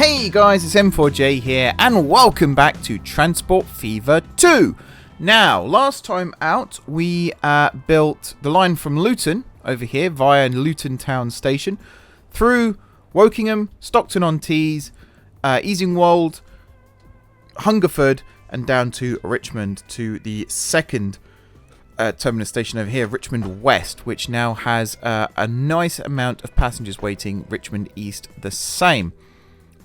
Hey guys, it's M4J here, and welcome back to Transport Fever 2. Now, last time out, we built the line from Luton, over here, via Luton Town Station, through Wokingham, Stockton-on-Tees, Easingwold, Hungerford, and down to Richmond, to the second terminus station over here, Richmond West, which now has a nice amount of passengers waiting. Richmond East the same.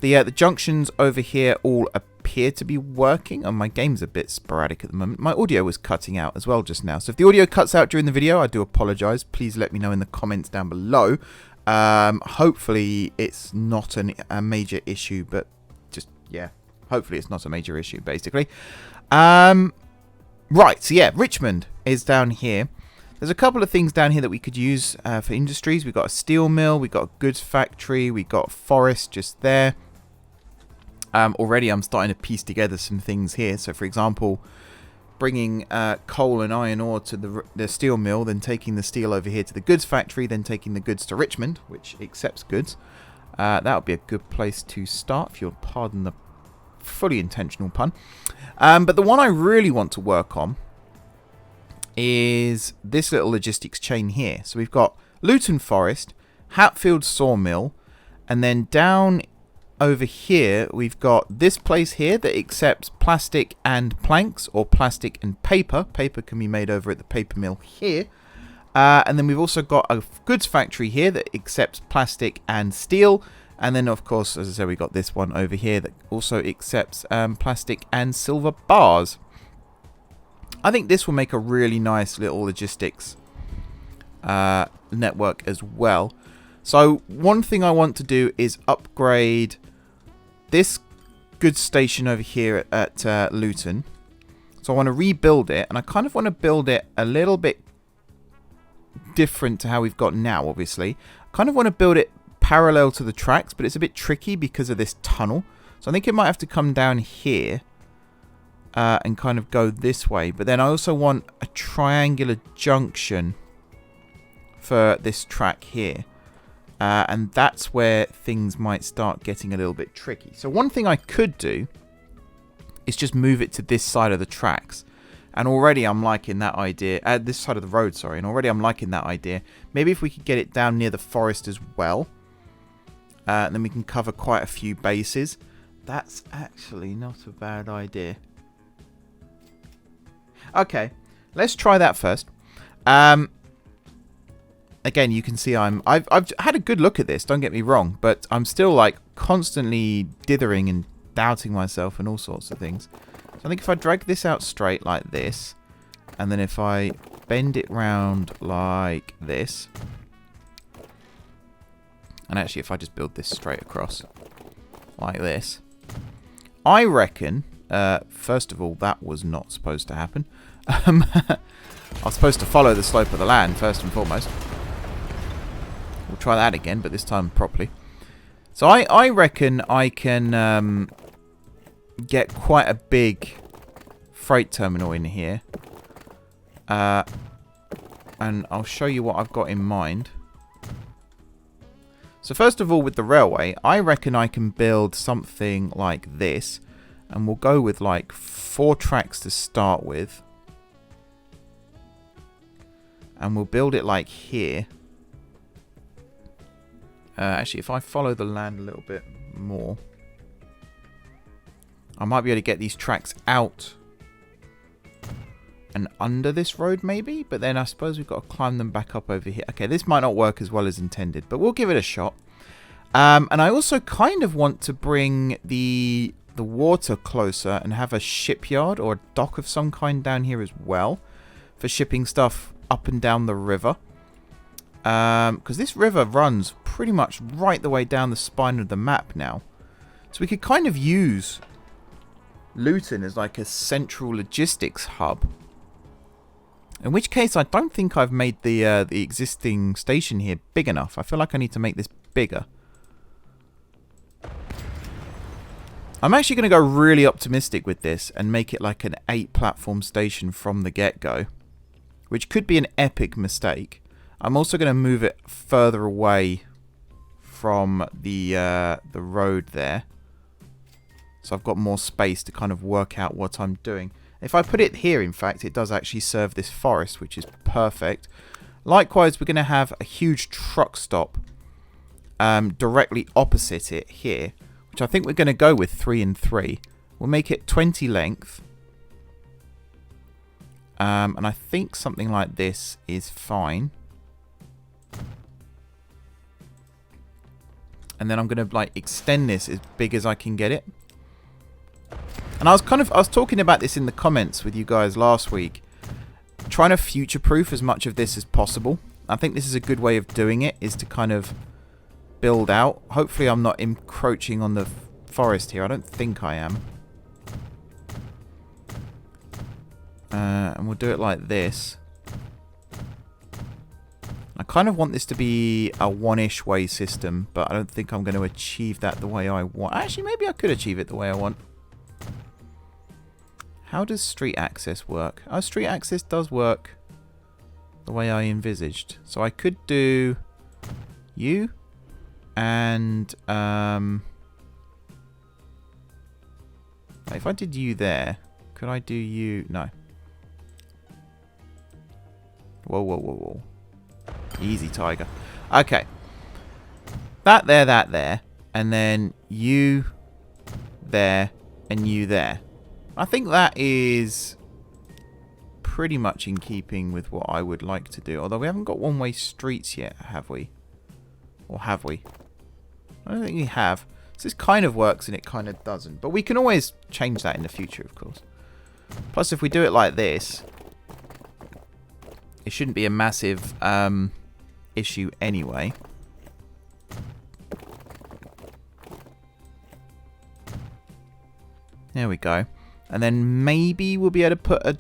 The junctions over here all appear to be working, and my game's a bit sporadic at the moment. My audio was cutting out as well just now, so if the audio cuts out during the video, I do apologise. Please let me know in the comments down below. Hopefully it's not a major issue, but just, yeah, hopefully it's not a major issue, basically. Right, so yeah, Richmond is down here. There's a couple of things down here that we could use for industries. We've got a steel mill, we've got a goods factory, we've got a forest just there. Already I'm starting to piece together some things here. So for example, bringing coal and iron ore to the steel mill, then taking the steel over here to the goods factory, then taking the goods to Richmond, which accepts goods. That would be a good place to start, if you'll pardon the fully intentional pun. But the one I really want to work on is this little logistics chain here. So we've got Luton Forest, Hatfield Sawmill, and then down over here we've got this place here that accepts plastic and planks, or plastic and paper. Paper can be made over at the paper mill here. And then we've also got a goods factory here that accepts plastic and steel. And then, of course, as I said, we've got this one over here that also accepts plastic and silver bars. I think this will make a really nice little logistics network as well. So one thing I want to do is upgrade this goods station over here at Luton. So I want to rebuild it, and I kind of want to build it a little bit different to how we've got now, obviously. I kind of want to build it parallel to the tracks, but it's a bit tricky because of this tunnel. So I think it might have to come down here and kind of go this way. But then I also want a triangular junction for this track here. And that's where things might start getting a little bit tricky. So one thing I could do is just move it to this side of the tracks. And already I'm liking that idea. This side of the road, sorry. And already I'm liking that idea. Maybe if we could get it down near the forest as well. And then we can cover quite a few bases. That's actually not a bad idea. Okay, let's try that first. Again, you can see I've had a good look at this, don't get me wrong, but I'm still like constantly dithering and doubting myself and all sorts of things. So I think if I drag this out straight like this, and then if I bend it round like this, and actually if I just build this straight across like this, I reckon, first of all, that was not supposed to happen. I was supposed to follow the slope of the land first and foremost. We'll try that again, but this time properly. So I reckon I can get quite a big freight terminal in here. And I'll show you what I've got in mind. So first of all, with the railway, I reckon I can build something like this. And we'll go with like 4 tracks to start with. And we'll build it like here. Actually, if I follow the land a little bit more, I might be able to get these tracks out and under this road maybe, but then I suppose we've got to climb them back up over here. Okay, this might not work as well as intended, but we'll give it a shot. And I also kind of want to bring the water closer and have a shipyard or a dock of some kind down here as well for shipping stuff up and down the river. Because this river runs pretty much right the way down the spine of the map now. So we could kind of use Luton as like a central logistics hub. In which case, I don't think I've made the existing station here big enough. I feel like I need to make this bigger. I'm actually going to go really optimistic with this and make it like an 8-platform station from the get-go. Which could be an epic mistake. I'm also going to move it further away from the road there. So I've got more space to kind of work out what I'm doing. If I put it here, in fact, it does actually serve this forest, which is perfect. Likewise, we're going to have a huge truck stop directly opposite it here, which I think we're going to go with 3 and 3. We'll make it 20 length. And I think something like this is fine. And then I'm going to like extend this as big as I can get it. And I was talking about this in the comments with you guys last week, trying to future-proof as much of this as possible. I think this is a good way of doing it, is to kind of build out. Hopefully I'm not encroaching on the forest here. I don't think I am. And we'll do it like this. I kind of want this to be a one-ish way system, but I don't think I'm going to achieve that the way I want. Actually, maybe I could achieve it the way I want. How does street access work? Oh, street access does work the way I envisaged. So I could do you and if I did you there, could I do you? No. Whoa, whoa, whoa, whoa. Easy, tiger. Okay. That there. And then you there and you there. I think that is pretty much in keeping with what I would like to do. Although we haven't got one-way streets yet, have we? Or have we? I don't think we have. So this kind of works and it kind of doesn't. But we can always change that in the future, of course. Plus, if we do it like this, it shouldn't be a massive issue anyway. There we go. And then maybe we'll be able to put a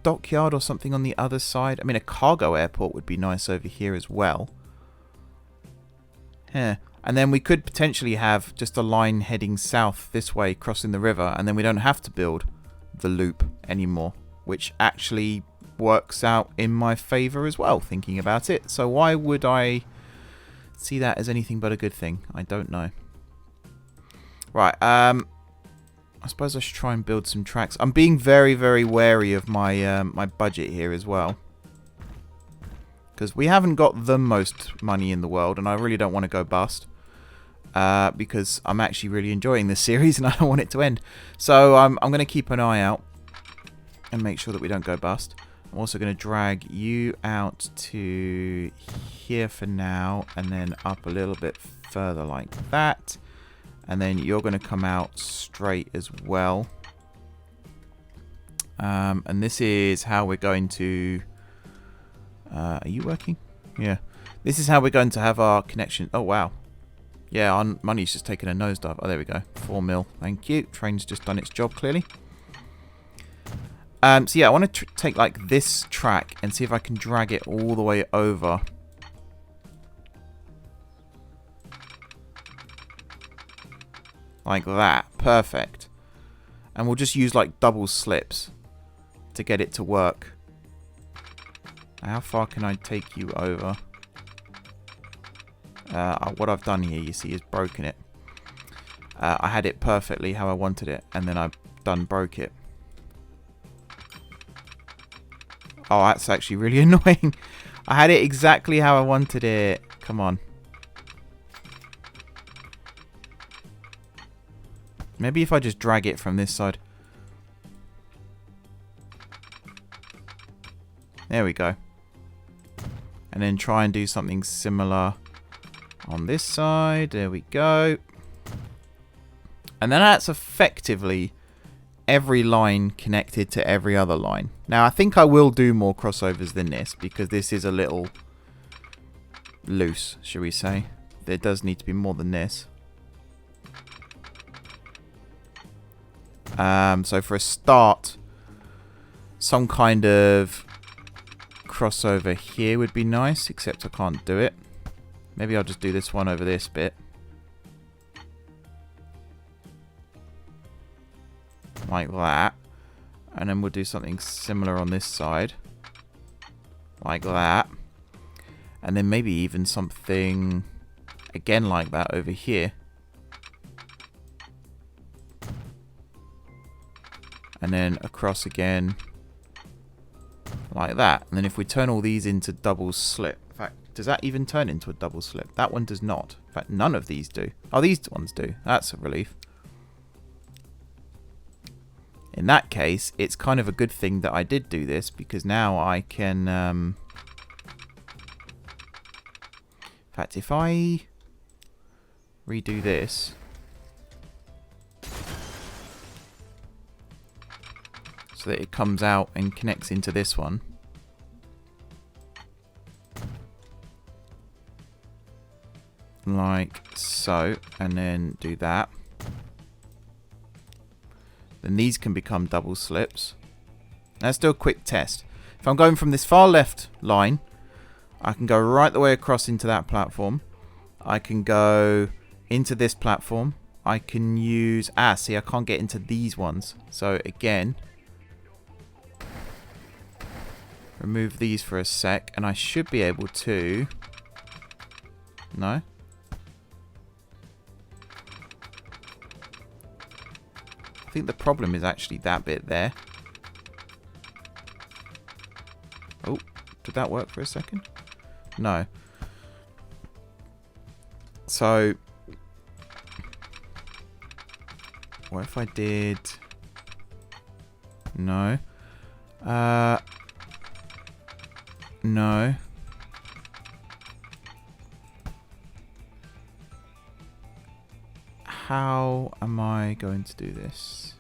dockyard or something on the other side. I mean, a cargo airport would be nice over here as well. Yeah. And then we could potentially have just a line heading south this way, crossing the river, and then we don't have to build the loop anymore, which actually works out in my favor as well, thinking about it. So why would I see that as anything but a good thing? I don't know. Right, I suppose I should try and build some tracks. I'm being very, very wary of my my budget here as well, because we haven't got the most money in the world, and I really don't want to go bust. Because I'm actually really enjoying this series, and I don't want it to end. So I'm going to keep an eye out and make sure that we don't go bust. I'm also going to drag you out to here for now, and then up a little bit further like that. And then you're going to come out straight as well. And this is how we're going to... are you working? Yeah. This is how we're going to have our connection. Oh, wow. Yeah, our money's just taken a nosedive. Oh, there we go. 4 mil. Thank you. Train's just done its job, clearly. So, yeah, I want to take, like, this track and see if I can drag it all the way over. Like that. Perfect. And we'll just use like double slips to get it to work. How far can I take you over? What I've done here, you see, is broken it. I had it perfectly how I wanted it, and then I've broke it. Oh, that's actually really annoying. I had it exactly how I wanted it. Come on. Maybe if I just drag it from this side. There we go. And then try and do something similar on this side. There we go. And then that's effectively every line connected to every other line. Now, I think I will do more crossovers than this, because this is a little loose, shall we say. There does need to be more than this. So for a start, some kind of crossover here would be nice, except I can't do it. Maybe I'll just do this one over this bit. Like that. And then we'll do something similar on this side. Like that. And then maybe even something again like that over here. and then across again like that. And then if we turn all these into double slip, in fact, does that even turn into a double slip? That one does not. In fact, none of these do. Oh, these ones do. That's a relief. In that case, it's kind of a good thing that I did do this, because now I can... in fact, if I redo this... so that it comes out and connects into this one. Like so, and then do that. Then these can become double slips. Let's do a quick test. If I'm going from this far left line, I can go right the way across into that platform. I can go into this platform. I can use... see, I can't get into these ones. So again, remove these for a sec, and I should be able to... No? I think the problem is actually that bit there. Oh, did that work for a second? No. So, what if I did... No. No. How am I going to do this?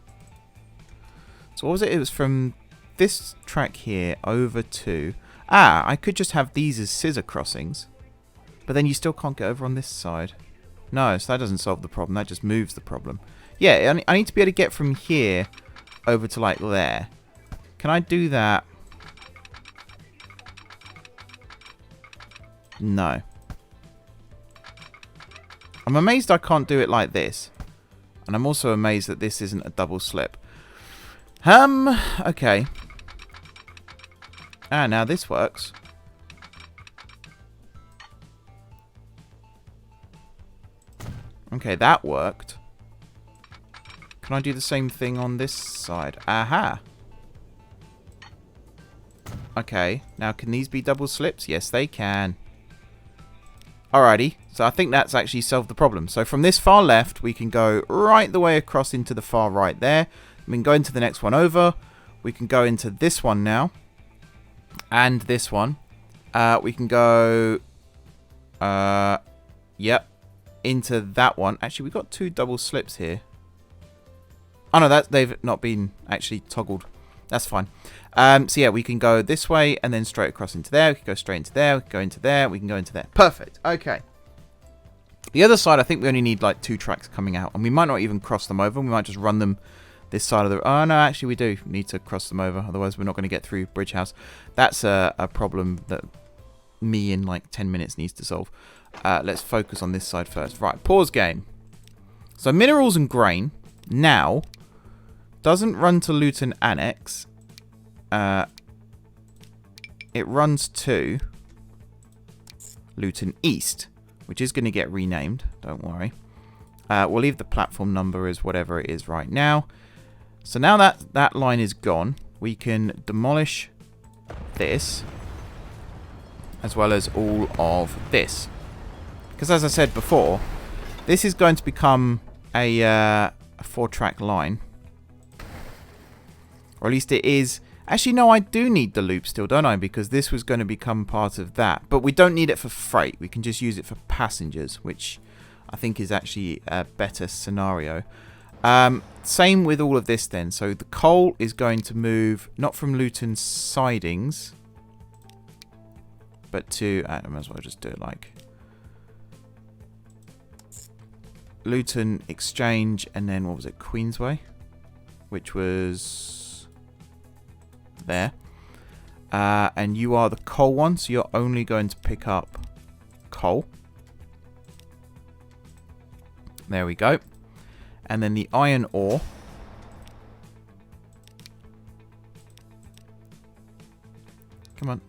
So what was it? It was from this track here over to... I could just have these as scissor crossings. But then you still can't get over on this side. No, so that doesn't solve the problem. That just moves the problem. Yeah, I need to be able to get from here over to like there. Can I do that? No. I'm amazed I can't do it like this. And I'm also amazed that this isn't a double slip. Okay. Now this works. Okay, that worked. Can I do the same thing on this side? Aha! Okay, now can these be double slips? Yes, they can. Alrighty, so I think that's actually solved the problem. So from this far left, we can go right the way across into the far right there. We can go into the next one over. We can go into this one now. And this one. We can go... yep. Into that one. Actually, we've got two double slips here. Oh no, they've not been actually toggled. That's fine. So yeah, we can go this way and then straight across into there. We can go straight into there. We can go into there. We can go into there. Perfect. Okay. The other side, I think we only need like 2 tracks coming out. And we might not even cross them over. We might just run them this side of the... Oh no, actually we do need to cross them over. Otherwise we're not going to get through Bridge House. That's a problem that me in like 10 minutes needs to solve. Let's focus on this side first. Right, pause game. So minerals and grain now doesn't run to Luton Annex. It runs to Luton East, which is going to get renamed. Don't worry. We'll leave the platform number as whatever it is right now. So now that line is gone, we can demolish this as well as all of this. Because as I said before, this is going to become a 4-track line. Or at least it is. Actually, no, I do need the loop still, don't I? Because this was going to become part of that. But we don't need it for freight. We can just use it for passengers, which I think is actually a better scenario. Same with all of this then. So the coal is going to move not from Luton sidings, but to... I might as well just do it like... Luton Exchange, and then what was it? Queensway, which was there. And you are the coal one, so you're only going to pick up coal. There we go. And then the iron ore. Come on.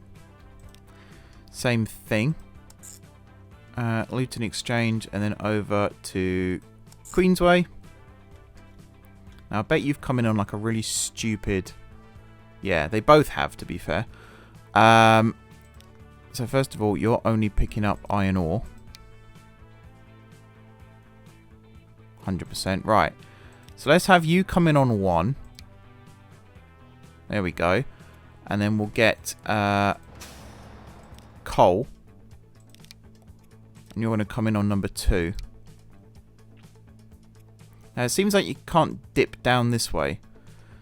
Same thing. Luton Exchange, and then over to Queensway. Now, I bet you've come in on like a really stupid... Yeah, they both have, to be fair. So first of all, you're only picking up iron ore. 100%. Right. So let's have you come in on 1. There we go. And then we'll get coal. And you're going to come in on number 2. Now, it seems like you can't dip down this way.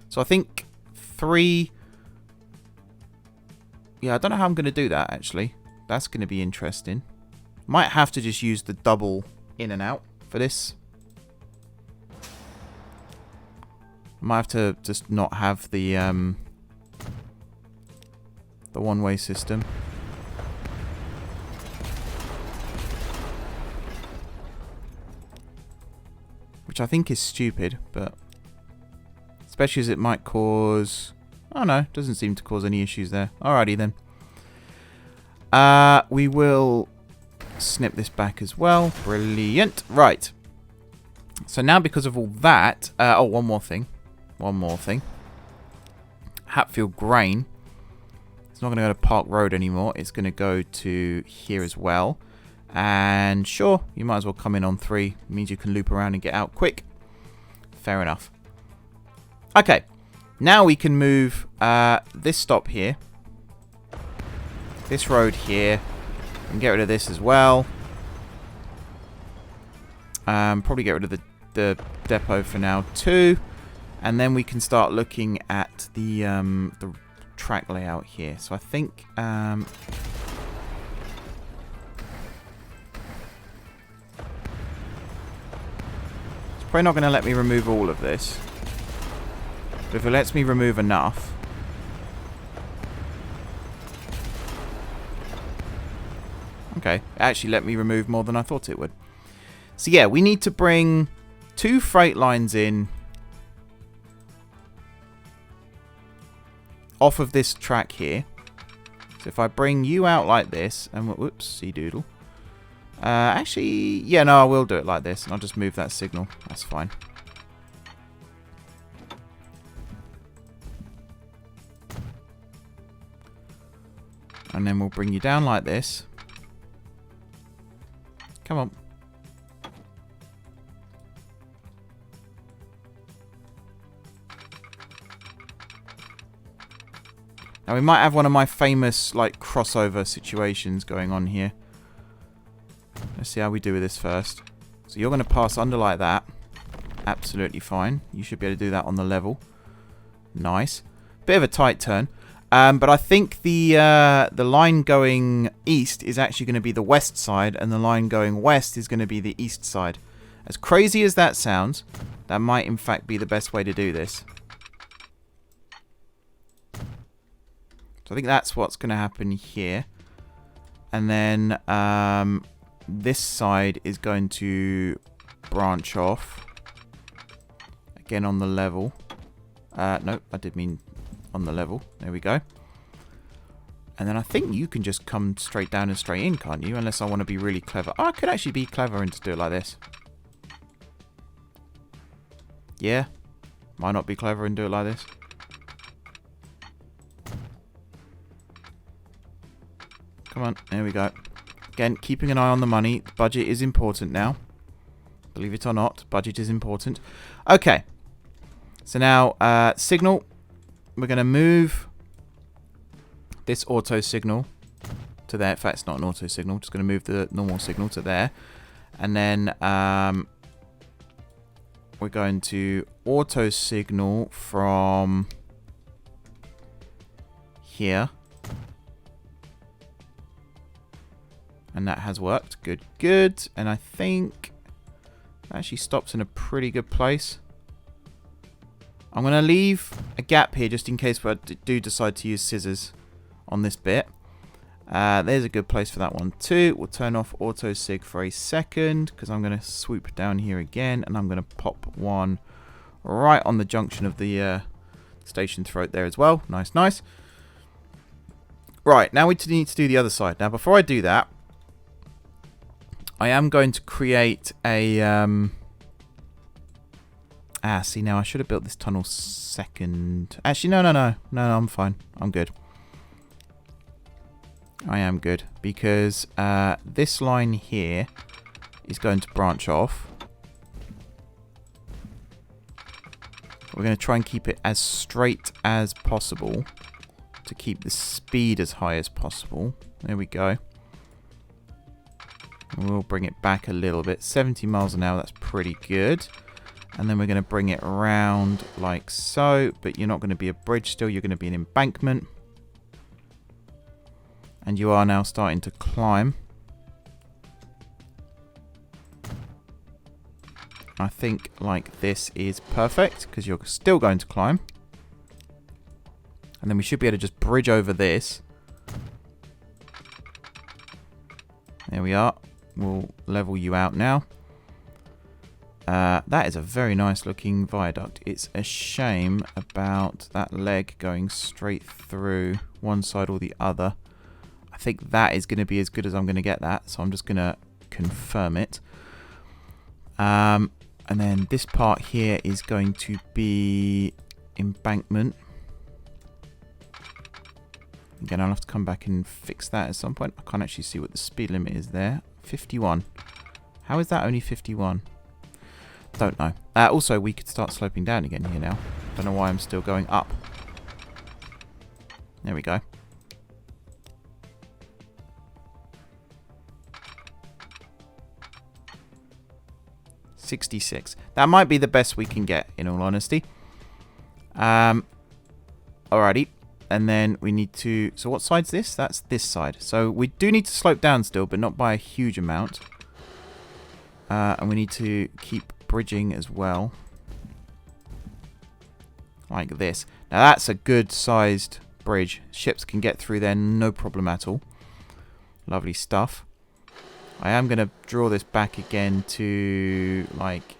So I think 3... Yeah, I don't know how I'm going to do that, actually. That's going to be interesting. Might have to just use the double in and out for this. Might have to just not have the one-way system. Which I think is stupid, but... Especially as it might cause... Oh no, doesn't seem to cause any issues there. Alrighty then. We will snip this back as well. Brilliant. Right. So now because of all that... oh, one more thing. One more thing. Hatfield Grain. It's not going to go to Park Road anymore. It's going to go to here as well. And sure, you might as well come in on 3. It means you can loop around and get out quick. Fair enough. Okay. Now we can move this stop here. This road here. And get rid of this as well. Probably get rid of the depot for now too. And then we can start looking at the track layout here. So I think... it's probably not going to let me remove all of this. But if it lets me remove enough... Okay, it actually let me remove more than I thought it would. So yeah, we need to bring 2 freight lines in off of this track here. So if I bring you out like this, and whoops, see doodle. Actually, yeah, no, I will do it like this, and I'll just move that signal. That's fine. And then we'll bring you down like this. Come on. Now we might have one of my famous like crossover situations going on here. Let's see how we do with this first. So you're going to pass under like that. Absolutely fine. You should be able to do that on the level. Nice. Bit of a tight turn. But I think the line going east is actually going to be the west side, and the line going west is going to be the east side. As crazy as that sounds, that might in fact be the best way to do this. So I think that's what's going to happen here. And then this side is going to branch off. Again on the level. No, I did mean on the level. There we go. And then I think you can just come straight down and straight in, can't you? Unless I want to be really clever. Oh, I could actually be clever and just do it like this. Yeah. Might not be clever and do it like this. Come on. There we go. Again, keeping an eye on the money. The budget is important now. Believe it or not, budget is important. Okay. So now, signal. We're going to move this auto signal to there. In fact, it's not an auto signal. Just going to move the normal signal to there. And then we're going to auto signal from here. And that has worked. Good, good. And I think it actually stops in a pretty good place. I'm going to leave a gap here just in case I do decide to use scissors on this bit. There's a good place for that one too. We'll turn off auto sig for a second because I'm going to swoop down here again, and I'm going to pop one right on the junction of the station throat there as well. Nice, nice. Right, now we need to do the other side. Now before I do that, I am going to create a Ah, see, now I should have built this tunnel second. Actually, no, I'm fine. I'm good. I am good. Because this line here is going to branch off. We're going to try and keep it as straight as possible to keep the speed as high as possible. There we go. We'll bring it back a little bit. 70 miles an hour, that's pretty good. And then we're going to bring it around like so. But you're not going to be a bridge still. You're going to be an embankment. And you are now starting to climb. I think like this is perfect because you're still going to climb. And then we should be able to just bridge over this. There we are. We'll level you out now. That is a very nice looking viaduct. It's a shame about that leg going straight through one side or the other. I think that is going to be as good as I'm going to get that. So I'm just going to confirm it. And then this part here is going to be embankment. Again, I'll have to come back and fix that at some point. I can't actually see what the speed limit is there. 51. How is that only 51? Don't know. Also, we could start sloping down again here now. Don't know why I'm still going up. There we go. $66. That might be the best we can get, in all honesty. Alrighty. And then we need to... So what side's this? That's this side. So we do need to slope down still, but not by a huge amount. And we need to keep bridging as well. Like this. Now that's a good sized bridge. Ships can get through there, no problem at all. Lovely stuff. I am going to draw this back again to, like,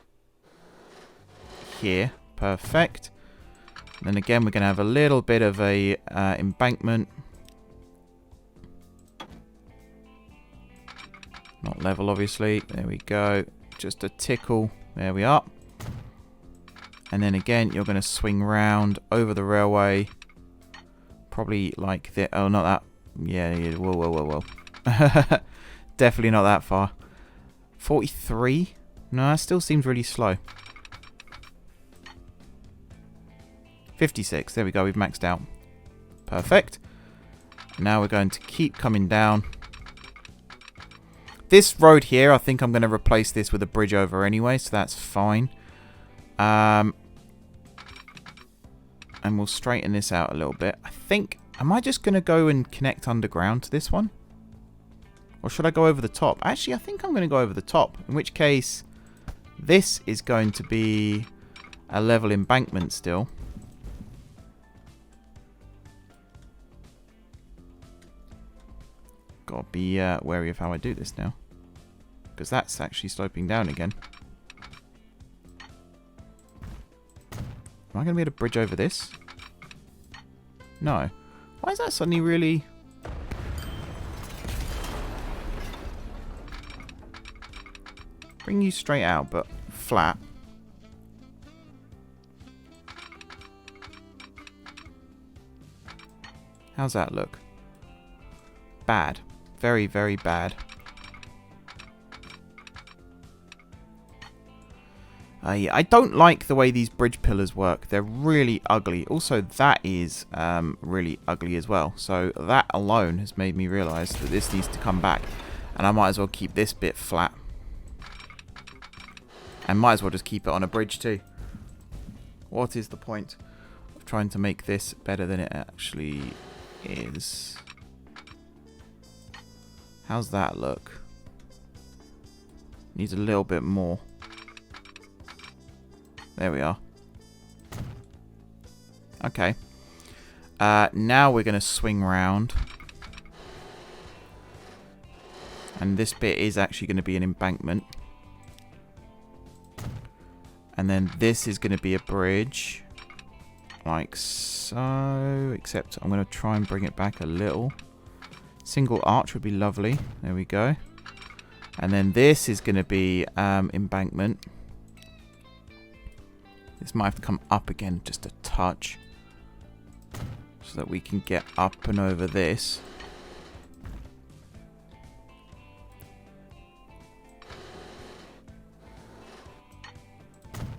here. Perfect. And then again, we're going to have a little bit of a embankment. Not level, obviously. There we go. Just a tickle. There we are. And then again, you're going to swing round over the railway. Probably like this. Oh, not that. Yeah, yeah. Whoa. Definitely not that far. 43? No, that still seems really slow. 56. There we go. We've maxed out. Perfect. Now we're going to keep coming down. This road here, I think I'm going to replace this with a bridge over anyway, so that's fine. And we'll straighten this out a little bit. I think... Am I just going to go and connect underground to this one? Or should I go over the top? Actually, I think I'm going to go over the top. In which case, this is going to be a level embankment still. Gotta be wary of how I do this now. Because that's actually sloping down again. Am I going to be able to bridge over this? No. Why is that suddenly really... Bring you straight out, but flat. How's that look? Bad. Very, very bad. Yeah, I don't like the way these bridge pillars work. They're really ugly. Also, that is really ugly as well. So that alone has made me realise that this needs to come back. And I might as well keep this bit flat. And might as well just keep it on a bridge too. What is the point of trying to make this better than it actually is? How's that look? Needs a little bit more. There we are. Okay. Now we're going to swing round. And this bit is actually going to be an embankment. And then this is going to be a bridge. Like so. Except I'm going to try and bring it back a little. Single arch would be lovely. There we go. And then this is going to be embankment. This might have to come up again just a touch, so that we can get up and over this.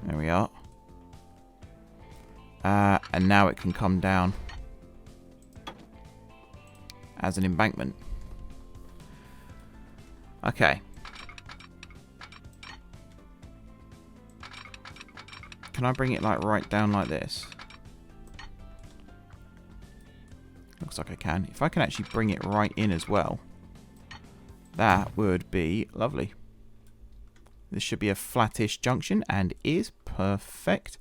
There we are. And now it can come down as an embankment. Okay. Can I bring it like right down like this? Looks like I can. If I can actually bring it right in as well, that would be lovely. This should be a flattish junction and is perfect.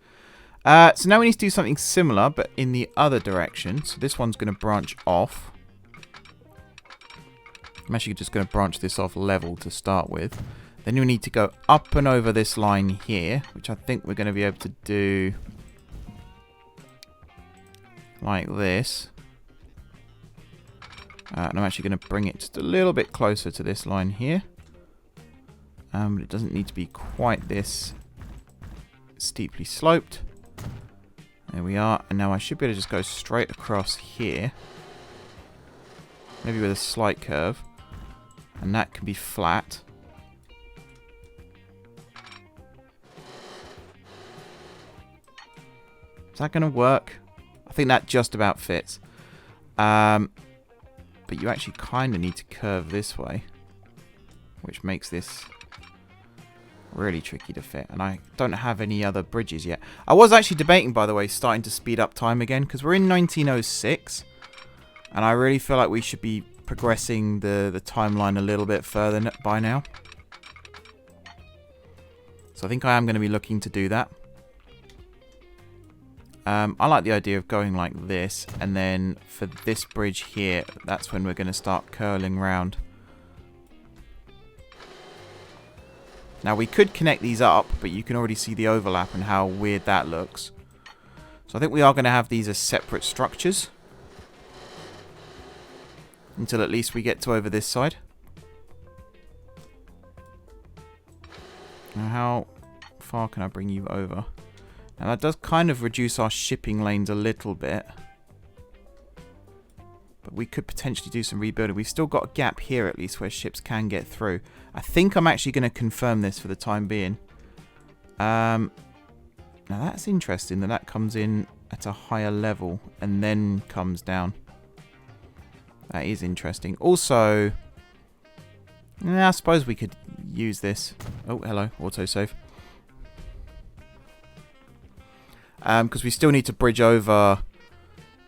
So now we need to do something similar, but in the other direction. So this one's going to branch off. I'm actually just going to branch this off level to start with. Then you need to go up and over this line here, which I think we're going to be able to do like this. And I'm actually going to bring it just a little bit closer to this line here. But it doesn't need to be quite this steeply sloped. There we are. And now I should be able to just go straight across here. Maybe with a slight curve. And that can be flat. Is that going to work? I think that just about fits. But you actually kind of need to curve this way, which makes this really tricky to fit. And I don't have any other bridges yet. I was actually debating, by the way, starting to speed up time again, because we're in 1906. And I really feel like we should be progressing the timeline a little bit further by now. So I think I am going to be looking to do that. I like the idea of going like this, and then for this bridge here, that's when we're going to start curling round. Now we could connect these up, but you can already see the overlap and how weird that looks. So I think we are going to have these as separate structures. Until at least we get to over this side. Now how far can I bring you over? Now that does kind of reduce our shipping lanes a little bit. But we could potentially do some rebuilding. We've still got a gap here at least where ships can get through. I think I'm actually going to confirm this for the time being. Now that's interesting that that comes in at a higher level and then comes down. That is interesting. Also, I suppose we could use this. Oh, hello, autosave. Because we still need to bridge over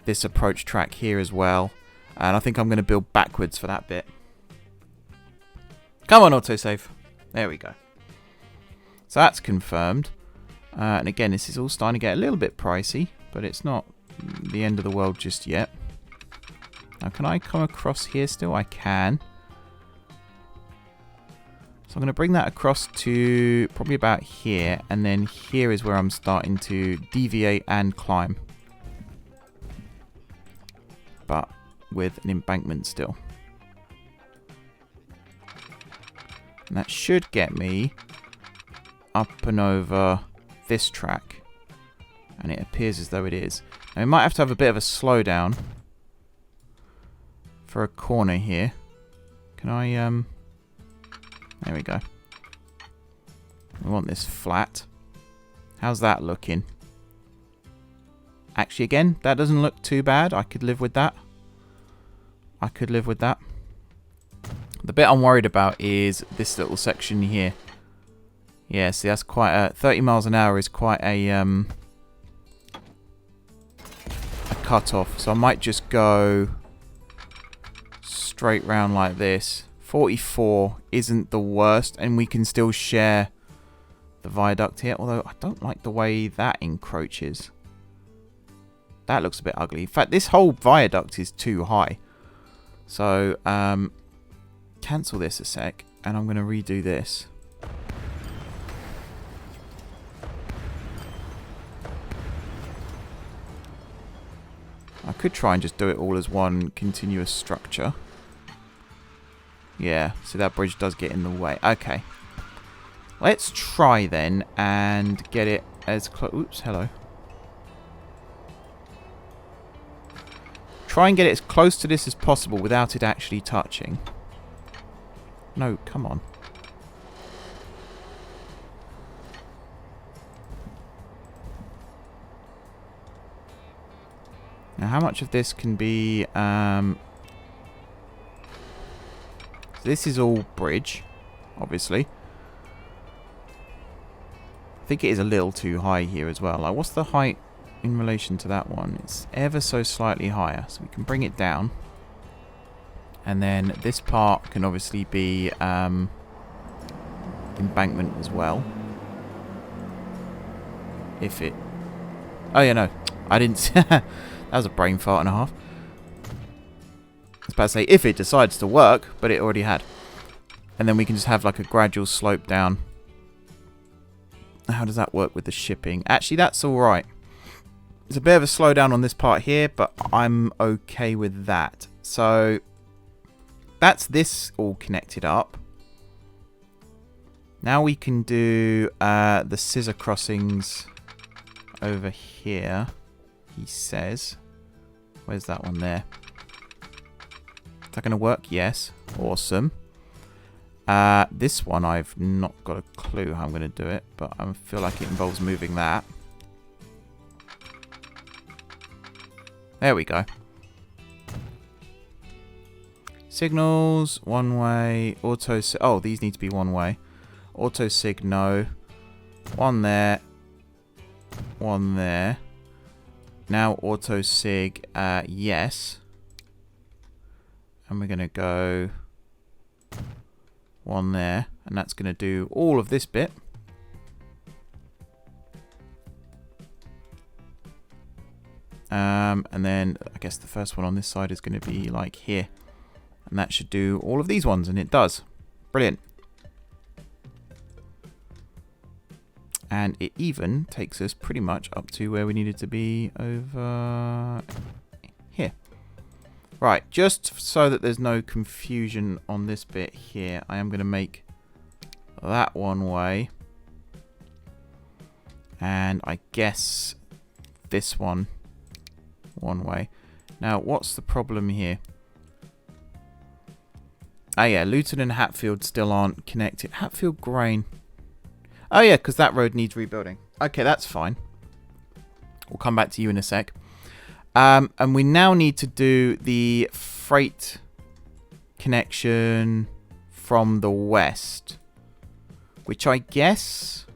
this approach track here as well. And I think I'm going to build backwards for that bit. Come on, autosave. There we go. So that's confirmed. And again, this is all starting to get a little bit pricey, but it's not the end of the world just yet. Now, can I come across here still? I can. So I'm going to bring that across to probably about here, and then here is where I'm starting to deviate and climb. But with an embankment still. And that should get me up and over this track. And it appears as though it is. Now we might have to have a bit of a slowdown for a corner here. Can I, there we go. We want this flat. How's that looking? Actually, again, that doesn't look too bad. I could live with that. I could live with that. The bit I'm worried about is this little section here. Yeah, see, that's quite a... 30 miles an hour is quite a cut-off. So I might just go straight round like this. 44 isn't the worst, and we can still share the viaduct here. Although, I don't like the way that encroaches. That looks a bit ugly. In fact, this whole viaduct is too high. So, cancel this a sec, and I'm going to redo this. I could try and just do it all as one continuous structure. Yeah, so that bridge does get in the way. Okay. Let's try then and get it as close. Oops, hello. Try and get it as close to this as possible without it actually touching. No, come on. Now, how much of this can be... this is all bridge, obviously. I think it is a little too high here as well. Like, what's the height in relation to that one? It's ever so slightly higher, so we can bring it down. And then this part can obviously be embankment as well. If it... Oh, yeah, no. I didn't... That was a brain fart and a half. I was about to say, if it decides to work, but it already had. And then we can just have like a gradual slope down. How does that work with the shipping? Actually, that's alright. There's a bit of a slowdown on this part here, but I'm okay with that. So, that's this all connected up. Now we can do the scissor crossings over here, he says. Where's that one there? Is that going to work? Yes. Awesome. This one, I've not got a clue how I'm going to do it, but I feel like it involves moving that. There we go. Signals, one way, auto... Oh, these need to be one way. Auto sig, no. One there. One there. Now auto sig, yes. And we're going to go one there. And that's going to do all of this bit. And then I guess the first one on this side is going to be like here. And that should do all of these ones, and it does. Brilliant. And it even takes us pretty much up to where we needed to be over here. Right, just so that there's no confusion on this bit here, I am going to make that one way. And I guess this one way. Now, what's the problem here? Oh yeah, Luton and Hatfield still aren't connected. Hatfield Grain. Oh yeah, because that road needs rebuilding. Okay, that's fine. We'll come back to you in a sec. And we now need to do the freight connection from the west. Which I guess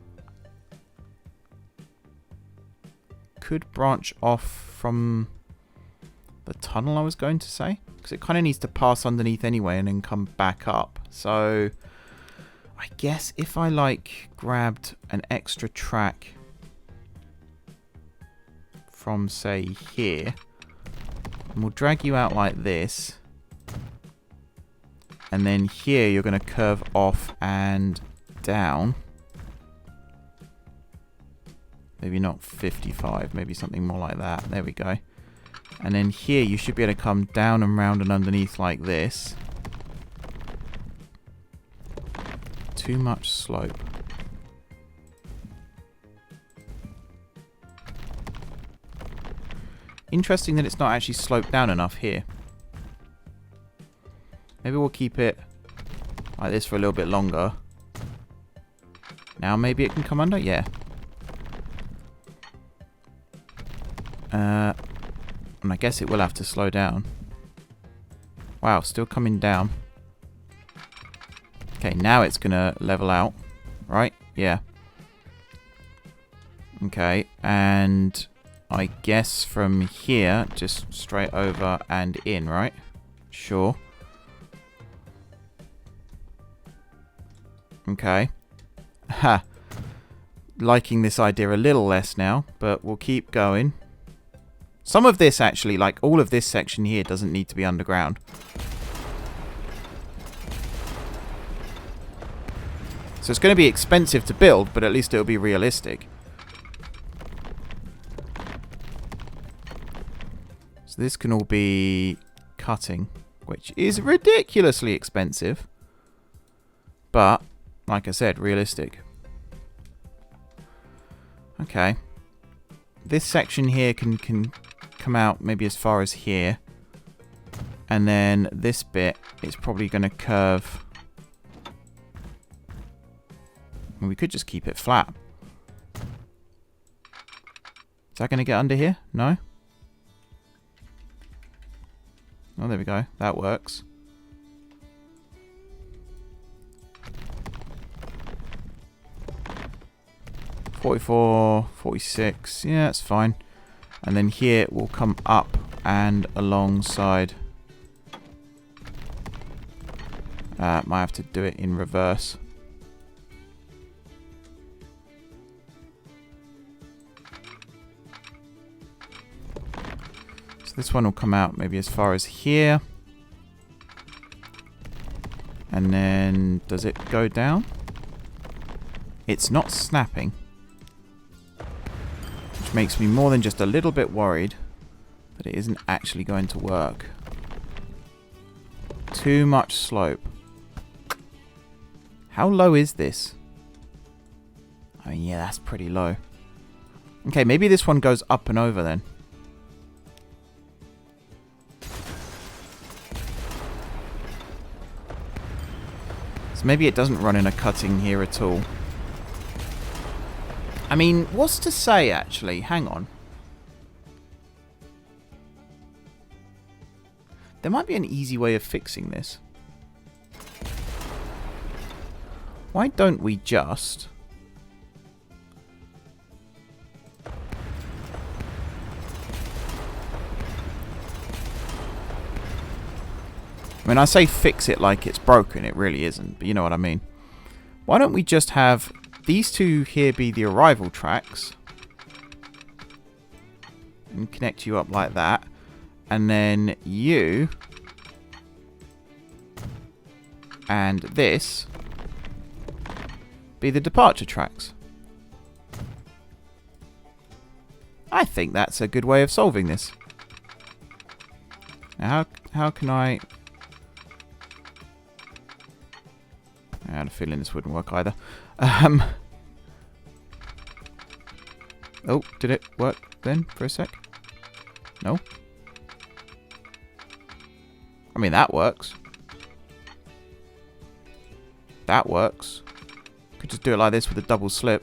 could branch off from the tunnel, I was going to say. Because it kind of needs to pass underneath anyway and then come back up. So I guess if I like grabbed an extra track from say here, and we'll drag you out like this, and then here you're going to curve off and down. Maybe not 55, maybe something more like that. There we go. And then here you should be able to come down and round and underneath like this. Too much slope. Interesting that it's not actually sloped down enough here. Maybe we'll keep it like this for a little bit longer. Now maybe it can come under? Yeah. And I guess it will have to slow down. Wow, still coming down. Okay, now it's going to level out. Right? Yeah. Okay, and I guess from here, just straight over and in, right? Sure. Okay. Ha. Liking this idea a little less now, but we'll keep going. Some of this actually, like all of this section here, doesn't need to be underground. So it's going to be expensive to build, but at least it'll be realistic. So this can all be cutting, which is ridiculously expensive. But, like I said, realistic. Okay. This section here can come out maybe as far as here. And then this bit is probably going to curve. And we could just keep it flat. Is that going to get under here? No? Oh, there we go. That works. $44, $46. Yeah, that's fine. And then here it will come up and alongside. Might have to do it in reverse. So this one will come out maybe as far as here. And then does it go down? It's not snapping. Which makes me more than just a little bit worried that it isn't actually going to work. Too much slope. How low is this? Oh yeah, that's pretty low. Okay, maybe this one goes up and over then. So maybe it doesn't run in a cutting here at all. I mean, what's to say actually? Hang on. There might be an easy way of fixing this. Why don't we just... I mean, I say fix it like it's broken. It really isn't, but you know what I mean. Why don't we just have these two here be the arrival tracks and connect you up like that, and then you and this be the departure tracks. I think that's a good way of solving this. Now, how can I had a feeling this wouldn't work either. Oh, did it work then for a sec? No? I mean, that works. That works. Could just do it like this with a double slip.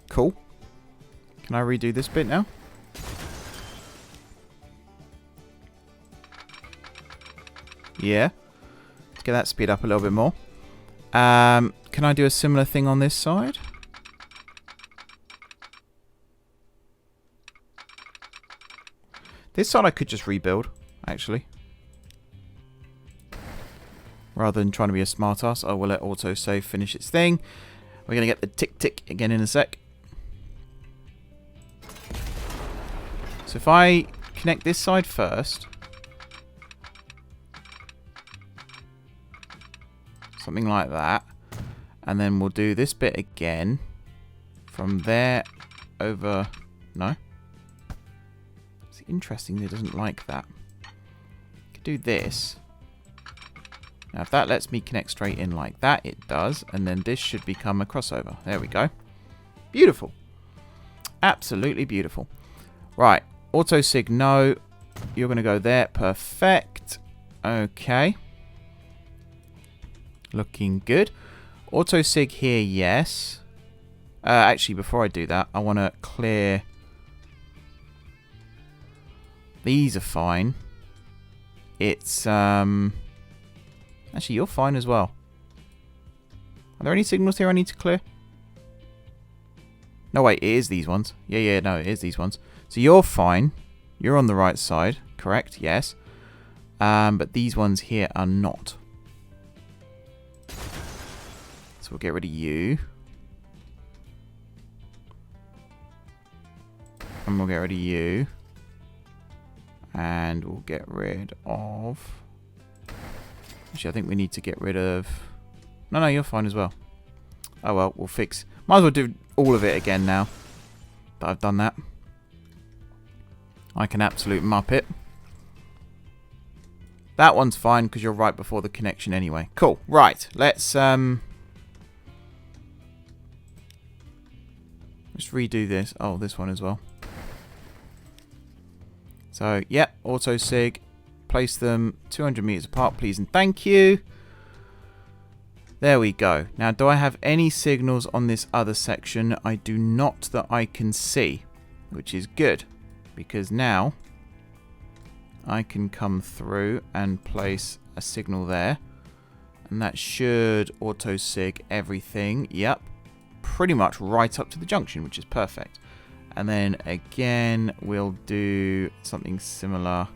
Cool. Can I redo this bit now? Yeah. Let's get that speed up a little bit more. Can I do a similar thing on this side? This side I could just rebuild, actually. Rather than trying to be a smartass, I will let autosave finish its thing. We're going to get the tick again in a sec. So if I connect this side first, something like that, and then we'll do this bit again from there over. No, it's interesting that it doesn't like that. Could do this. Now if that lets me connect straight in like that, it does, and then this should become a crossover. There we go. Beautiful. Absolutely beautiful. Right. Autosig, no. You're going to go there. Perfect. Okay. Looking good. Autosig here, yes. Actually, before I do that, I want to clear... These are fine. It's, Actually, you're fine as well. Are there any signals here I need to clear? No, wait, it is these ones. Yeah, no, it is these ones. So you're fine. You're on the right side. Correct, yes. But these ones here are not. So we'll get rid of you. And we'll get rid of you. And we'll get rid of... Actually, I think we need to get rid of... No, you're fine as well. Oh well, we'll fix... Might as well do all of it again now that I've done that. like an absolute muppet. That one's fine because you're right before the connection anyway. Cool. Right. Let's redo this. Oh, this one as well. So, yep, auto sig. Place them 200 meters apart, please and thank you. There we go. Now, do I have any signals on this other section? I do not that I can see, which is good because now I can come through and place a signal there, and that should auto sig everything. Yep, pretty much right up to the junction, which is perfect. And then again, we'll do something similar.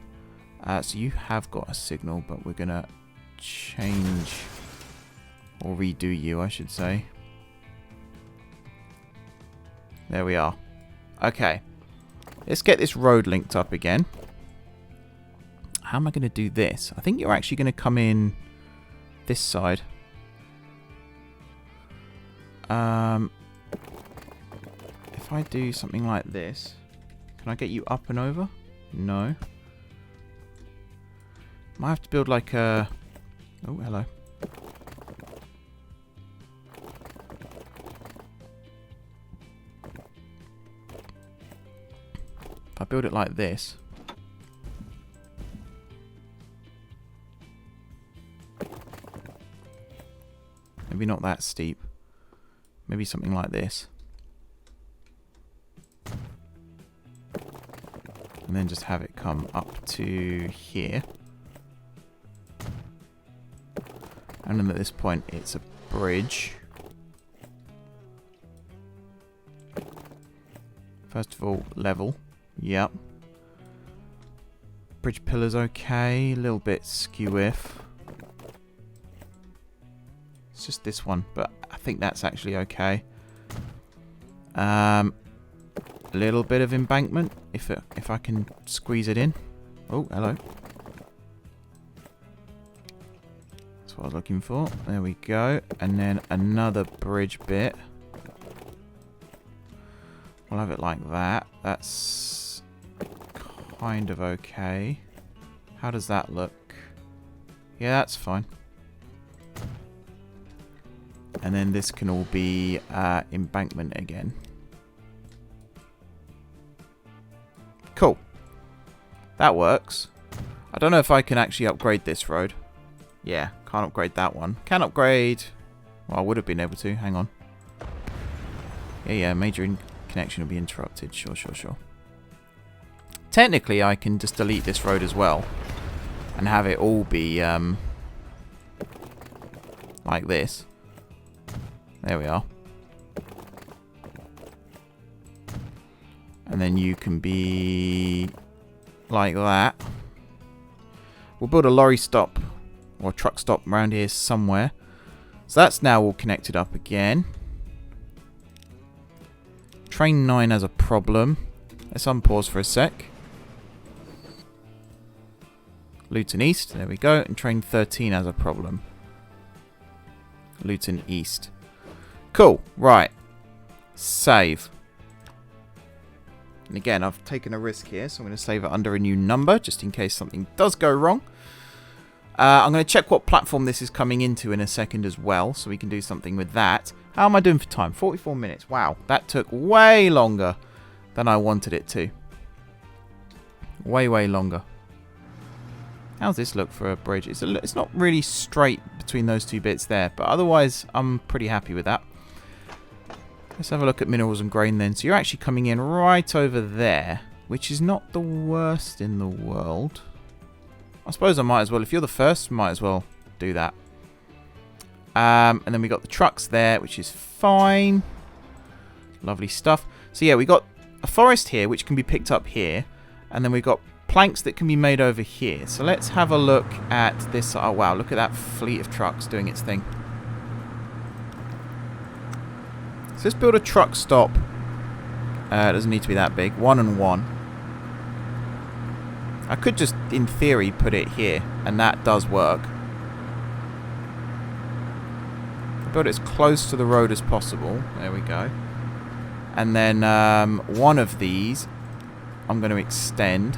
So you have got a signal, but we're gonna change or redo you, I should say. There we are. Okay, let's get this road linked up again. How am I going to do this? I think you're actually going to come in this side. If I do something like this, can I get you up and over? No. Might have to build like a... Oh, hello. If I build it like this... Maybe not that steep. Maybe something like this. And then just have it come up to here. And then at this point it's a bridge. First of all, level. Yep. Bridge pillar's okay. A little bit skew-if. It's just this one, but I think that's actually okay. A little bit of embankment, if I can squeeze it in. Oh, hello. That's what I was looking for. There we go. And then another bridge bit. We'll have it like that. That's kind of okay. How does that look? Yeah, that's fine. And then this can all be embankment again. Cool. That works. I don't know if I can actually upgrade this road. Yeah, can't upgrade that one. Can upgrade... Well, I would have been able to. Hang on. Yeah, major connection will be interrupted. Sure. Technically, I can just delete this road as well. And have it all be like this. There we are. And then you can be like that. We'll build a lorry stop or a truck stop around here somewhere. So that's now all connected up again. Train 9 has a problem. Let's unpause for a sec. Luton East, there we go. And train 13 has a problem. Luton East. Cool, right. Save. And again, I've taken a risk here, so I'm going to save it under a new number, just in case something does go wrong. I'm going to check what platform this is coming into in a second as well, so we can do something with that. How am I doing for time? 44 minutes. Wow, that took way longer than I wanted it to. Way longer. How's this look for a bridge? It's not really straight between those two bits there, but otherwise I'm pretty happy with that. Let's have a look at minerals and grain then. So you're actually coming in right over there, which is not the worst in the world. I suppose I might as well, if you're the first, might as well do that. And then we got the trucks there, which is fine. Lovely stuff. So yeah, we got a forest here, which can be picked up here. And then we've got planks that can be made over here. So let's have a look at this. Oh wow, look at that fleet of trucks doing its thing. So let's build a truck stop. It doesn't need to be that big. 1 and 1. I could just, in theory, put it here, and that does work. Build it as close to the road as possible. There we go. And then one of these I'm going to extend.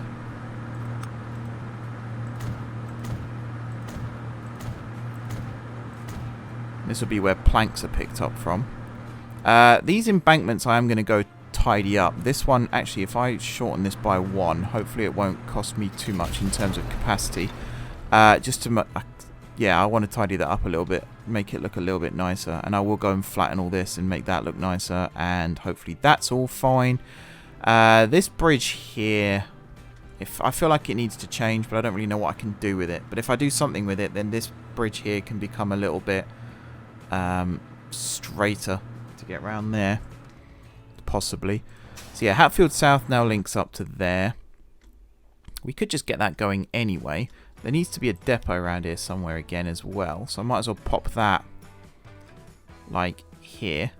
This will be where planks are picked up from. These embankments I am going to go tidy up. This one, actually, if I shorten this by 1, hopefully it won't cost me too much in terms of capacity. Just to... yeah, I want to tidy that up a little bit, make it look a little bit nicer. And I will go and flatten all this and make that look nicer. And hopefully that's all fine. This bridge here, I feel like it needs to change, but I don't really know what I can do with it. But if I do something with it, then this bridge here can become a little bit straighter to get around there, possibly. So yeah, Hatfield South now links up to there. We could just get that going anyway. There needs to be a depot around here somewhere again as well, so I might as well pop that like here.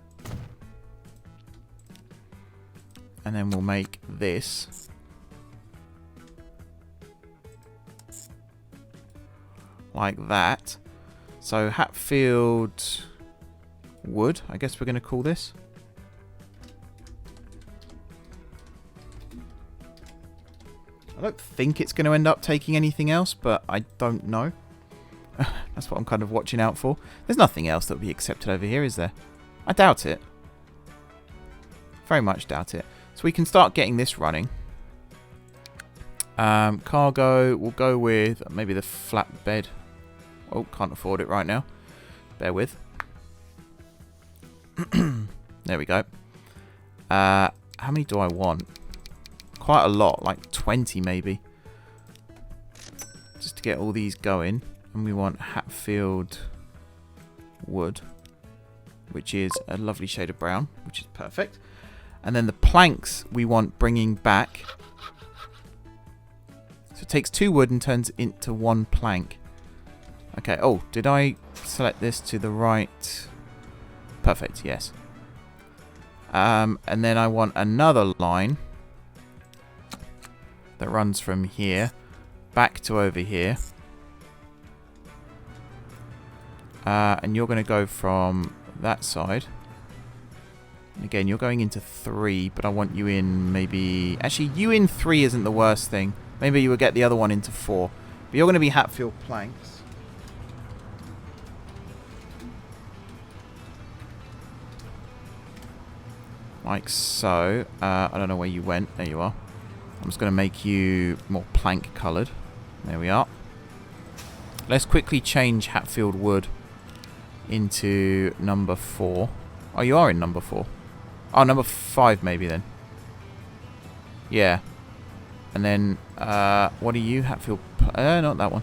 And then we'll make this like that. So Hatfield Wood, I guess we're going to call this. I don't think it's going to end up taking anything else, but I don't know. That's what I'm kind of watching out for. There's nothing else that will be accepted over here, is there? I doubt it. Very much doubt it. So we can start getting this running. Cargo, we'll go with maybe the flatbed. Oh, can't afford it right now. Bear with. There we go. How many do I want? Quite a lot, like 20 maybe. Just to get all these going. And we want Hatfield Wood, which is a lovely shade of brown, which is perfect. And then the planks we want bringing back. So it takes 2 wood and turns it into 1 plank. Okay, oh, did I select this to the right? Perfect, yes. And then I want another line that runs from here back to over here. And you're going to go from that side. Again, you're going into 3, but I want you in maybe... Actually, you in 3 isn't the worst thing. Maybe you will get the other one into 4. But you're going to be Hatfield planks. Like so. I don't know where you went. There you are. I'm just going to make you more plank coloured. There we are. Let's quickly change Hatfield Wood into number 4. Oh, you are in number 4. Oh, number 5 maybe then. Yeah. And then, what are you? Hatfield... not that one.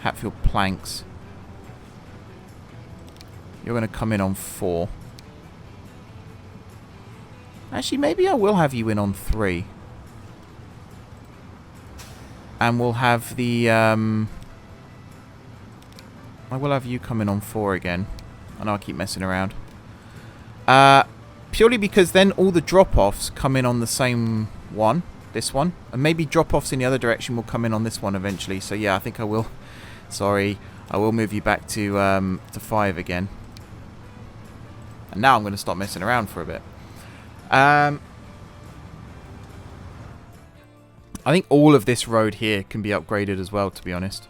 Hatfield planks. You're going to come in on 4. Actually, maybe I will have you in on 3. And we'll have the... I will have you come in on 4 again. And I'll keep messing around. Purely because then all the drop-offs come in on the same one. This one. And maybe drop-offs in the other direction will come in on this one eventually. So yeah, I think I will. Sorry. I will move you back to 5 again. And now I'm going to stop messing around for a bit. I think all of this road here can be upgraded as well, to be honest.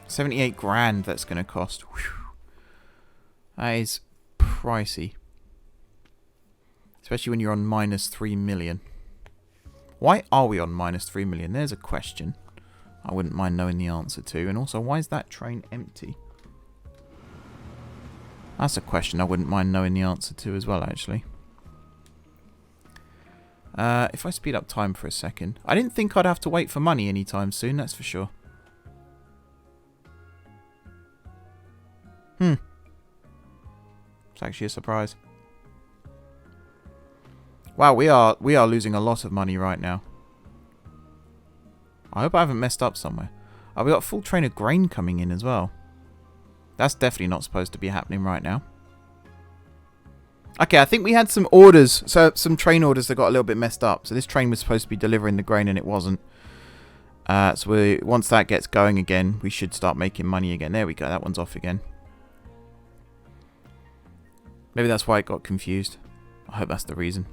78 grand that's going to cost. Whew. That is pricey. Especially when you're on minus 3 million. Why are we on minus 3 million? There's a question I wouldn't mind knowing the answer to. And also, why is that train empty? That's a question I wouldn't mind knowing the answer to as well, actually. If I speed up time for a second. I didn't think I'd have to wait for money anytime soon, that's for sure. It's actually a surprise. Wow, we are losing a lot of money right now. I hope I haven't messed up somewhere. Oh, we got a full train of grain coming in as well. That's definitely not supposed to be happening right now. Okay, I think we had some orders, so some train orders that got a little bit messed up. So this train was supposed to be delivering the grain and it wasn't. So once that gets going again, we should start making money again. There we go, that one's off again. Maybe that's why it got confused. I hope that's the reason.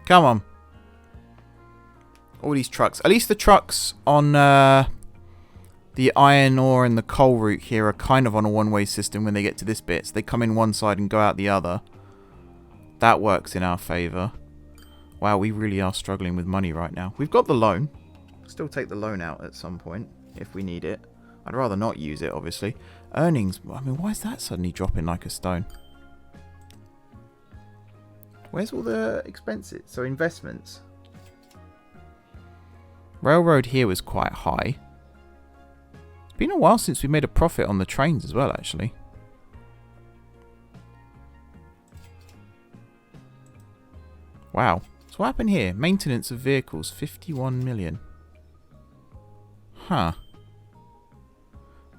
Come on. All these trucks. At least the trucks on the iron ore and the coal route here are kind of on a one-way system when they get to this bit. So they come in one side and go out the other. That works in our favour. Wow, we really are struggling with money right now. We've got the loan. Still take the loan out at some point if we need it. I'd rather not use it, obviously. Earnings. I mean, why is that suddenly dropping like a stone? Where's all the expenses? So investments. Railroad here was quite high. It's been a while since we made a profit on the trains as well, actually. Wow. So what happened here? Maintenance of vehicles, 51 million. Huh.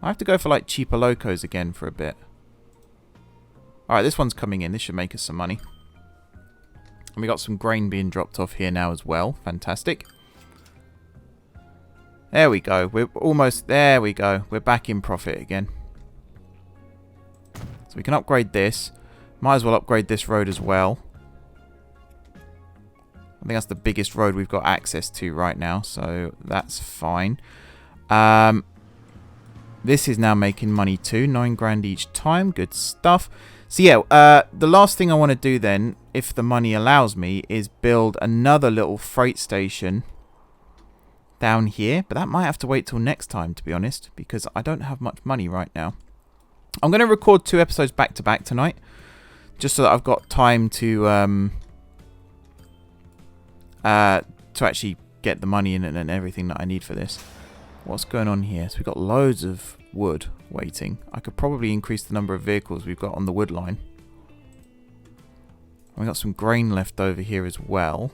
I have to go for like cheaper locos again for a bit. Alright, this one's coming in. This should make us some money. And we got some grain being dropped off here now as well. Fantastic. There we go. We're almost... There we go. We're back in profit again. So we can upgrade this. Might as well upgrade this road as well. I think that's the biggest road we've got access to right now. So that's fine. This is now making money too. 9 grand each time. Good stuff. So yeah, the last thing I want to do then, if the money allows me, is build another little freight station down here. But that might have to wait till next time, to be honest, because I don't have much money right now. I'm going to record 2 episodes back to back tonight, just so that I've got time to actually get the money in and everything that I need for this. What's going on here? So we've got loads of wood waiting. I could probably increase the number of vehicles we've got on the wood line. We've got some grain left over here as well.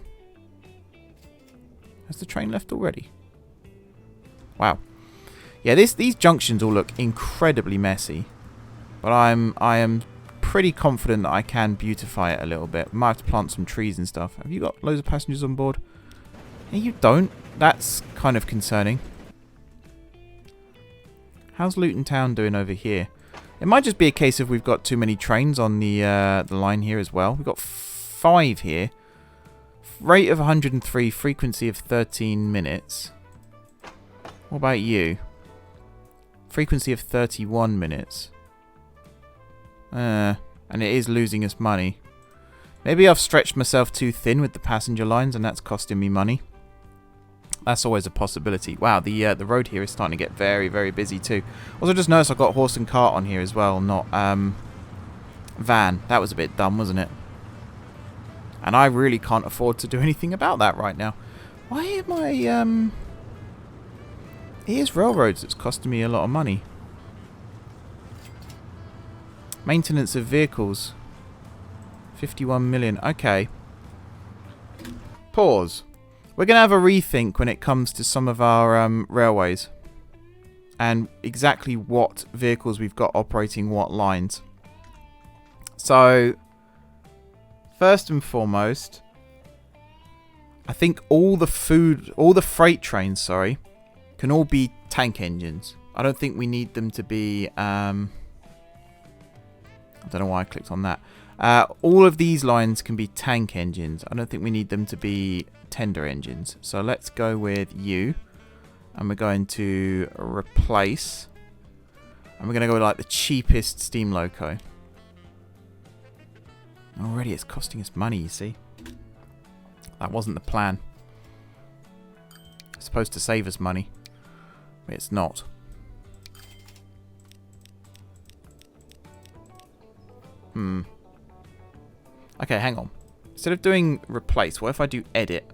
Has the train left already? Wow. Yeah, these junctions all look incredibly messy. But I am pretty confident that I can beautify it a little bit. Might have to plant some trees and stuff. Have you got loads of passengers on board? Yeah, you don't. That's kind of concerning. How's Luton Town doing over here? It might just be a case of we've got too many trains on the line here as well. We've got 5 here. Rate of 103, frequency of 13 minutes. What about you? Frequency of 31 minutes. And it is losing us money. Maybe I've stretched myself too thin with the passenger lines and that's costing me money. That's always a possibility. Wow, the road here is starting to get very, very busy too. Also, just noticed I've got horse and cart on here as well, not van. That was a bit dumb, wasn't it? And I really can't afford to do anything about that right now. Why am I... It is railroads that's costing me a lot of money. Maintenance of vehicles. 51 million. Okay. Pause. We're going to have a rethink when it comes to some of our railways. And exactly what vehicles we've got operating what lines. So, first and foremost, I think all the freight trains, sorry, can all be tank engines. I don't think we need them to be... I don't know why I clicked on that. All of these lines can be tank engines. I don't think we need them to be tender engines. So let's go with you. And we're going to replace. And we're going to go with like the cheapest steam loco. Already it's costing us money, you see. That wasn't the plan. It's supposed to save us money. But it's not. Okay, hang on. Instead of doing replace, what if I do edit?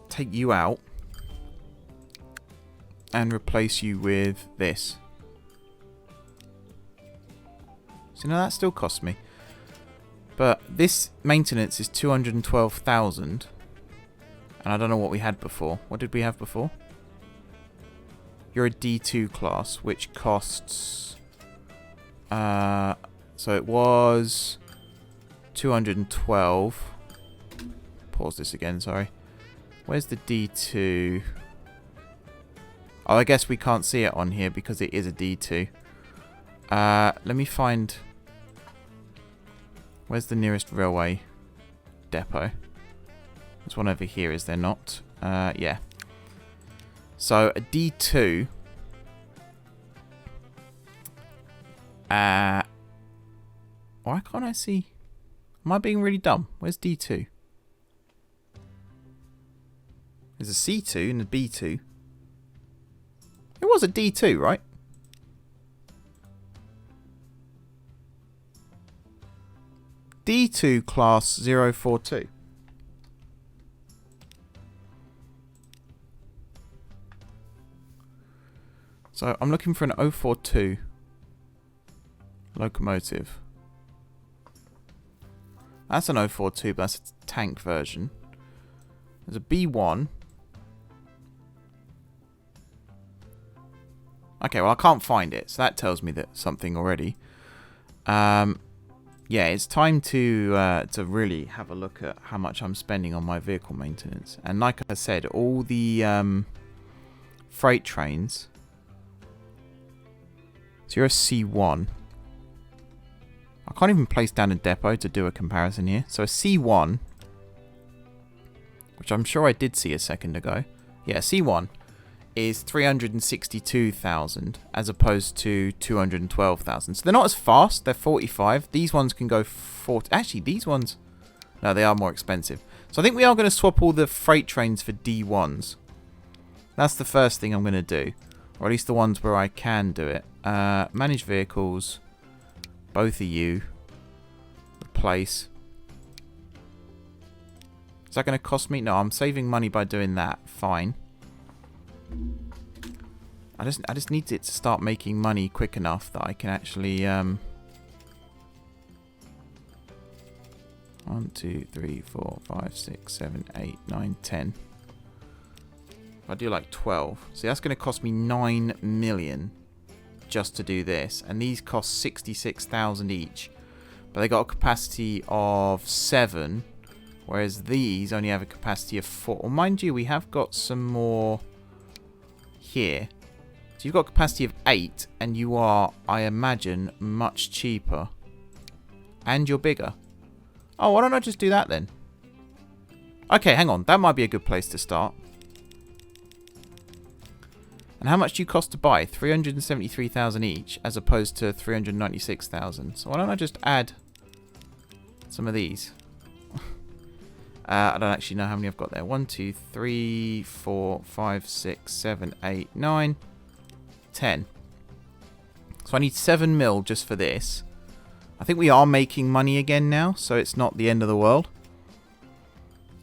Take you out. And replace you with this. So now that still costs me. But this maintenance is 212,000. And I don't know what we had before. What did we have before? You're a D2 class, which costs... so it was 212. Pause this again, sorry. Where's the D2? Oh, I guess we can't see it on here because it is a D2. Let me find... Where's the nearest railway depot? There's one over here, is there not? Yeah. So, a D2... why can't I see? Am I being really dumb? Where's D2? There's a C2 and a B2. It was a D2, right? D2 class 042. So I'm looking for an 042 locomotive. That's an 042, but that's a tank version. There's a B1. Okay, well I can't find it, so that tells me that something already. Yeah, it's time to really have a look at how much I'm spending on my vehicle maintenance. And like I said, all the freight trains. So you're a C1. I can't even place down a depot to do a comparison here. So a C1, which I'm sure I did see a second ago. Yeah, C1 is 362,000 as opposed to 212,000. So they're not as fast. They're 45. These ones can go 40. Actually, these ones... No, they are more expensive. So I think we are going to swap all the freight trains for D1s. That's the first thing I'm going to do. Or at least the ones where I can do it. Manage vehicles. Both of you. Replace. Is that going to cost me? No, I'm saving money by doing that. Fine. I just need it to start making money quick enough that I can actually 1, 2, 3, 4, 5, 6, 7, 8, 9, 10. If I do like 12. See, that's going to cost me 9 million just to do this, and these cost 66,000 each, but they got a capacity of 7, whereas these only have a capacity of 4. Well, mind you, we have got some more here. So you've got a capacity of 8, and you are, I imagine, much cheaper. And you're bigger. Oh, why don't I just do that then? Okay, hang on. That might be a good place to start. And how much do you cost to buy? 373,000 each, as opposed to 396,000. So why don't I just add some of these? I don't actually know how many I've got there. 1, 2, 3, 4, 5, 6, 7, 8, 9, 10. So I need 7 mil just for this. I think we are making money again now, so it's not the end of the world.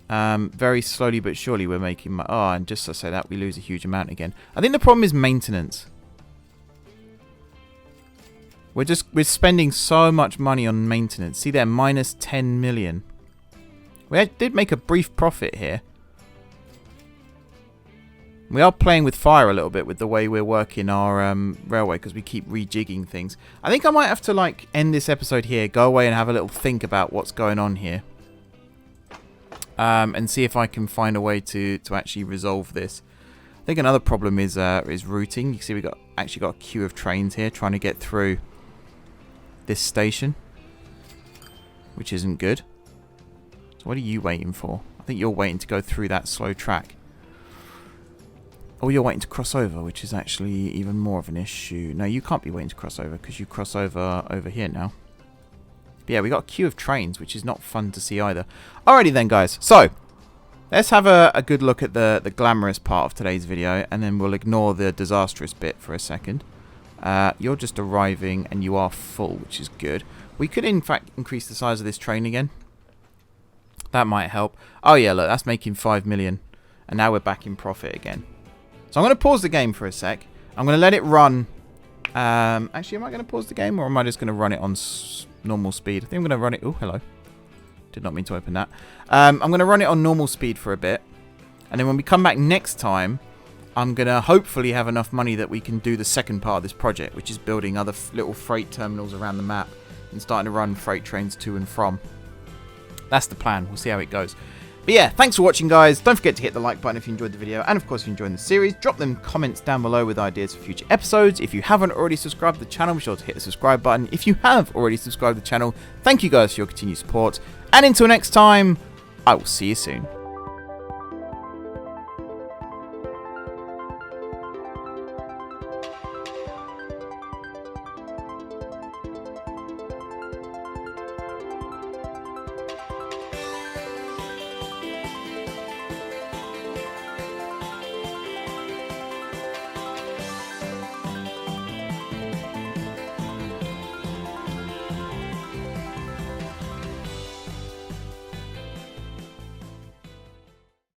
Very slowly but surely we're making money. Oh, and just to say that, we lose a huge amount again. I think the problem is maintenance. We're spending so much money on maintenance. See there, minus 10 million. We did make a brief profit here. We are playing with fire a little bit with the way we're working our railway, because we keep rejigging things. I think I might have to like end this episode here, go away and have a little think about what's going on here. And see if I can find a way to actually resolve this. I think another problem is routing. You can see we actually got a queue of trains here trying to get through this station, which isn't good. So what are you waiting for? I think you're waiting to go through that slow track. Oh, you're waiting to cross over, which is actually even more of an issue. No, you can't be waiting to cross over because you cross over here now. But yeah, we got a queue of trains, which is not fun to see either. Alrighty then, guys. So, let's have a good look at the glamorous part of today's video, and then we'll ignore the disastrous bit for a second. You're just arriving, and you are full, which is good. We could, in fact, increase the size of this train again. That might help. Oh, yeah, look, that's making 5 million. And now we're back in profit again. So I'm going to pause the game for a sec. I'm going to let it run. Actually, am I going to pause the game, or am I just going to run it on normal speed? I think I'm going to run it... Oh, hello. Did not mean to open that. I'm going to run it on normal speed for a bit. And then when we come back next time, I'm going to hopefully have enough money that we can do the second part of this project, which is building other little freight terminals around the map and starting to run freight trains to and from. That's the plan. We'll see how it goes. But yeah, thanks for watching, guys. Don't forget to hit the like button if you enjoyed the video. And of course, if you enjoyed the series, drop them comments down below with ideas for future episodes. If you haven't already subscribed to the channel, be sure to hit the subscribe button. If you have already subscribed to the channel, thank you guys for your continued support. And until next time, I will see you soon.